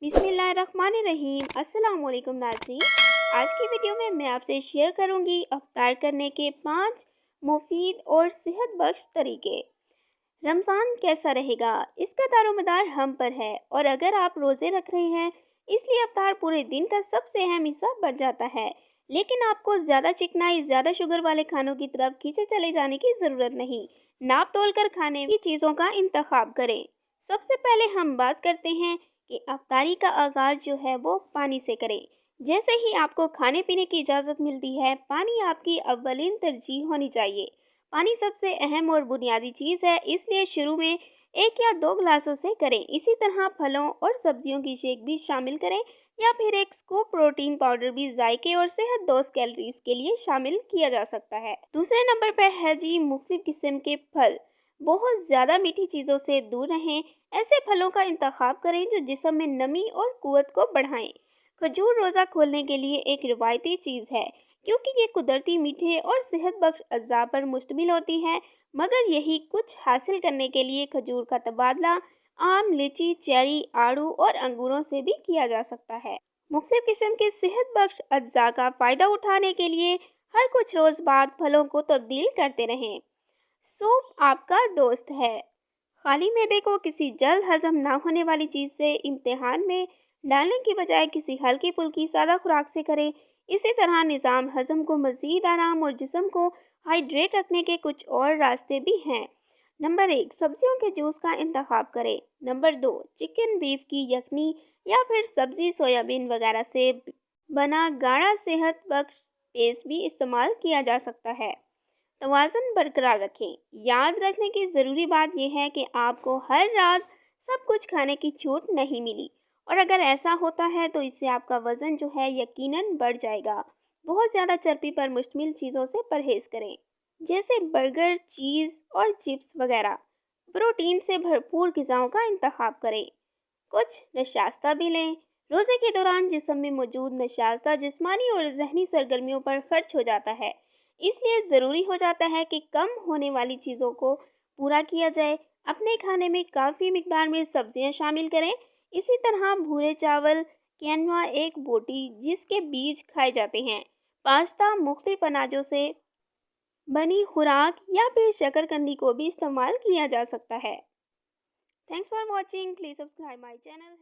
बिस्मिल्लाहिर्रहमानिर्रहीम। अस्सलाम वालेकुम नाज़रीन। आज की वीडियो में मैं आपसे शेयर करूंगी अफ्तार करने के 5 मुफीद और सेहत बख्श तरीके। रमज़ान कैसा रहेगा, इसका दारोमदार हम पर है, और अगर आप रोज़े रख रहे हैं इसलिए अफ्तार पूरे दिन का सबसे अहम हिस्सा बन जाता है। लेकिन आपको ज़्यादा चिकनाई, ज़्यादा शुगर वाले खानों की तरफ खींचे चले जाने की ज़रूरत नहीं। नाप तोल कर खाने की चीज़ों का इंतखाब करें। सबसे पहले हम बात करते हैं कि अफ्तारी का आगाज़ जो है वो पानी से करें। जैसे ही आपको खाने पीने की इजाज़त मिलती है, पानी आपकी अव्वलीन तरजीह होनी चाहिए। पानी सबसे अहम और बुनियादी चीज़ है, इसलिए शुरू में 1 या 2 गिलासों से करें। इसी तरह फलों और सब्जियों की शेक भी शामिल करें, या फिर एक स्कूप प्रोटीन पाउडर भी जायके और सेहत दोस्त कैलोरीज के लिए शामिल किया जा सकता है। दूसरे नंबर पर है जी मुख्तलिफ किस्म के फल। बहुत ज़्यादा मीठी चीज़ों से दूर रहें। ऐसे फलों का इंतखाब करें जो जिस्म में नमी और कुव्वत को बढ़ाएं। खजूर रोज़ा खोलने के लिए एक रिवायती चीज़ है, क्योंकि ये कुदरती मीठे और सेहत बख्श अज्जा पर मुश्तमिल होती है। मगर यही कुछ हासिल करने के लिए खजूर का तबादला आम, लीची, चेरी, आड़ू और अंगूरों से भी किया जा सकता है। मुख्तलिफ किस्म के सेहत बख्श अज्जा का फ़ायदा उठाने के लिए हर कुछ रोज़ बाद फलों को तब्दील करते रहें। सूप आपका दोस्त है। खाली मैदे को किसी जल्द हजम ना होने वाली चीज़ से इम्तिहान में डालने की बजाय किसी हल्की फुल्की सादा खुराक से करें। इसी तरह निज़ाम हजम को मज़ीद आराम और जिस्म को हाइड्रेट रखने के कुछ और रास्ते भी हैं। नंबर 1, सब्जियों के जूस का इंतखाब करें। नंबर 2, चिकन बीफ की यखनी या फिर सब्ज़ी सोयाबीन वगैरह से बना गाढ़ा सेहत बख्श पेस्ट भी इस्तेमाल किया जा सकता है। तवाज़ुन बरकरार रखें। याद रखने की ज़रूरी बात यह है कि आपको हर रात सब कुछ खाने की छूट नहीं मिली, और अगर ऐसा होता है तो इससे आपका वज़न जो है यकीनन बढ़ जाएगा। बहुत ज़्यादा चर्बी पर मुश्तमिल चीज़ों से परहेज़ करें, जैसे बर्गर, चीज़ और चिप्स वगैरह। प्रोटीन से भरपूर ग़िज़ाओं का इंतखाब करें। कुछ नशास्ता भी लें। रोज़े के दौरान जिस्म में मौजूद नशास्ता जिस्मानी और ज़हनी सरगर्मियों पर खर्च हो जाता है, इसलिए ज़रूरी हो जाता है कि कम होने वाली चीज़ों को पूरा किया जाए। अपने खाने में काफ़ी मिकदार में सब्जियां शामिल करें। इसी तरह भूरे चावल, क्विनोआ एक बोटी जिसके बीज खाए जाते हैं, पास्ता, मुख्तलिफ अनाजों से बनी खुराक या फिर शकरकंदी को भी इस्तेमाल किया जा सकता है। Thanks for watching. Please subscribe my channel.